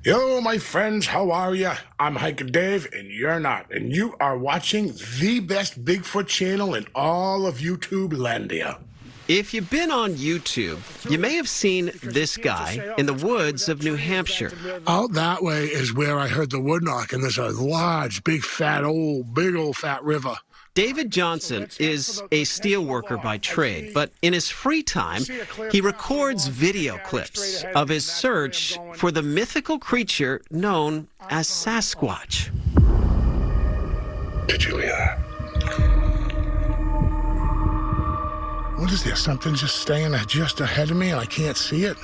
Yo, my friends, how are ya? I'm Hiker Dave, and you're not. And you are watching the best Bigfoot channel in all of YouTube landia. If you've been on YouTube, you may have seen this guy in the woods of New Hampshire. Out that way is where I heard the wood knock, and there's a large, big old fat river. David Johnson is a steelworker by trade, but in his free time, he records video clips of his search for the mythical creature known as Sasquatch. Did you hear that? What is this? Something just staying just ahead of me and I can't see it?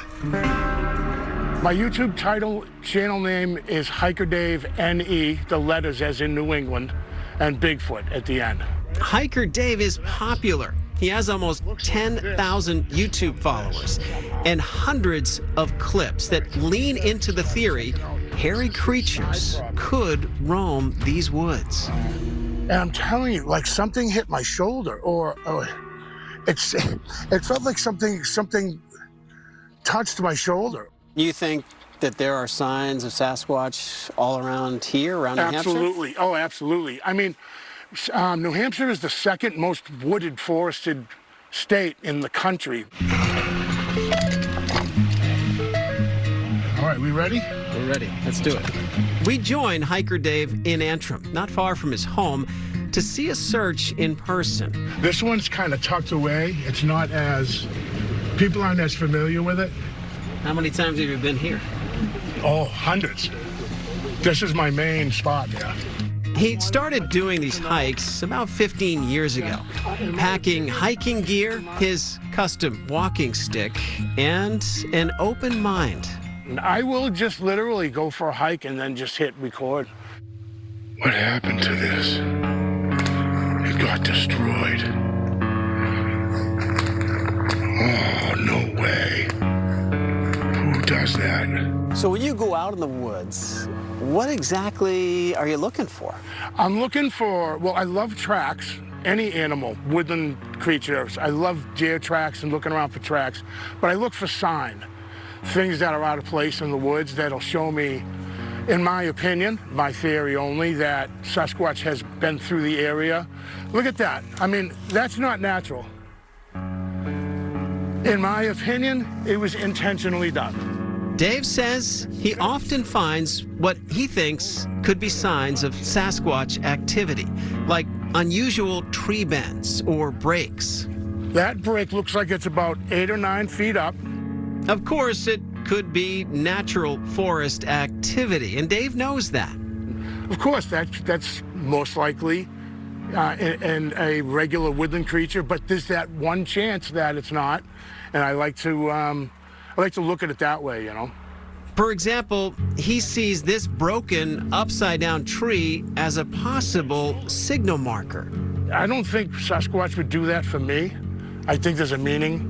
My YouTube channel name is Hiker Dave NE, the letters as in New England, and Bigfoot at the end. Hiker Dave is popular. He has almost 10,000 YouTube followers and hundreds of clips that lean into the theory hairy creatures could roam these woods. And I'm telling you, like something hit my shoulder, or it felt like something touched my shoulder. You think that there are signs of Sasquatch all around here, around New Hampshire? Absolutely. Oh, absolutely. I mean, New Hampshire is the second most wooded, forested state in the country. All right, we ready? We're ready. Let's do it. We join Hiker Dave in Antrim, not far from his home, to see a search in person. This one's kind of tucked away. It's not as, people aren't as familiar with it. How many times have you been here? Oh, hundreds. This is my main spot, yeah. He started doing these hikes about 15 years ago, packing hiking gear, his custom walking stick, and an open mind. I will just literally go for a hike and then just hit record. What happened to this? It got destroyed. Oh, no way. Who does that? So when you go out in the woods, what exactly are you looking for? I'm looking for, well, I love tracks, any animal, woodland creatures. I love deer tracks and looking around for tracks, but I look for sign, things that are out of place in the woods that'll show me, in my opinion, my theory only, that Sasquatch has been through the area. Look at that. I mean, that's not natural. In my opinion, it was intentionally done. Dave says he often finds what he thinks could be signs of Sasquatch activity, like unusual tree bends or breaks. That break looks like it's about 8 or 9 feet up. Of course, it could be natural forest activity, and Dave knows that. Of course, that's most likely in a regular woodland creature, but there's that one chance that it's not, and I like to look at it that way, you know. For example, he sees this broken, upside-down tree as a possible signal marker. I don't think Sasquatch would do that for me. I think there's a meaning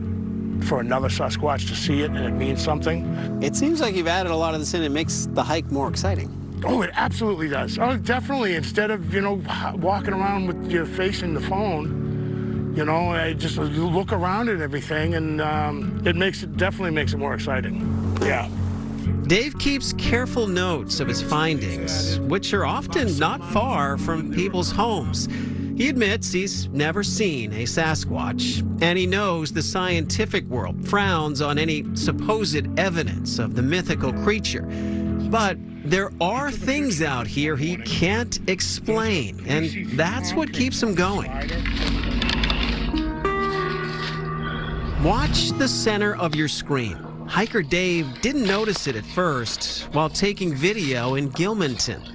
for another Sasquatch to see it, and it means something. It seems like you've added a lot of this in. It makes the hike more exciting. Oh, it absolutely does. Oh, definitely. Instead of, you know, walking around with your face in the phone, you know, I just look around at everything, and it definitely makes it more exciting. Yeah. Dave keeps careful notes of his findings, which are often not far from people's homes. He admits he's never seen a Sasquatch, and he knows the scientific world frowns on any supposed evidence of the mythical creature. But there are things out here he can't explain, and that's what keeps him going. Watch the center of your screen. Hiker Dave didn't notice it at first while taking video in Gilmanton.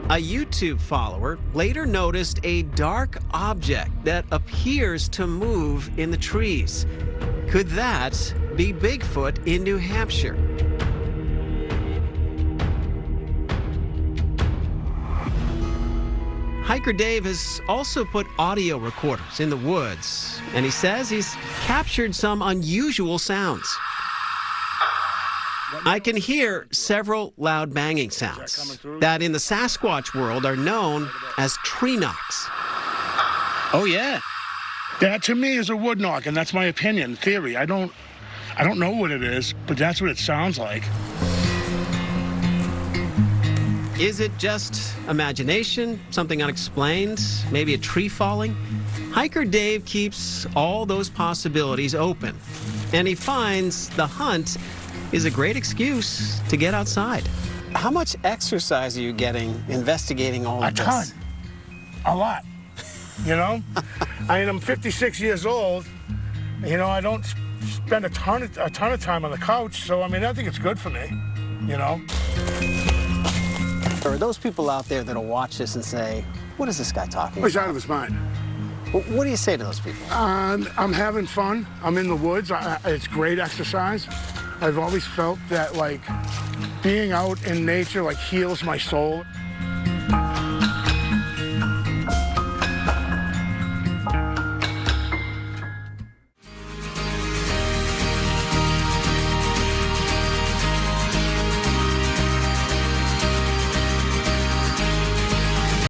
A YouTube follower later noticed a dark object that appears to move in the trees. Could that be Bigfoot in New Hampshire? Hiker Dave has also put audio recorders in the woods, and he says he's captured some unusual sounds. I can hear several loud banging sounds that in the Sasquatch world are known as tree knocks. Oh, yeah. That to me is a wood knock, and that's my opinion, theory. I don't I don't know what it is, but that's what it sounds like. Is it just imagination, something unexplained, maybe a tree falling? Hiker Dave keeps all those possibilities open, and he finds the hunt is a great excuse to get outside. How much exercise are you getting investigating all of this? A ton. A lot. You know? I mean, I'm 56 years old. You know, I don't spend a ton of time on the couch, so I mean, I think it's good for me, you know? There are those people out there that'll watch this and say, what is this guy talking He's about? out of his mind. What do you say to those people? I'm having fun. I'm in the woods. It's great exercise. I've always felt that, like, being out in nature, like, heals my soul.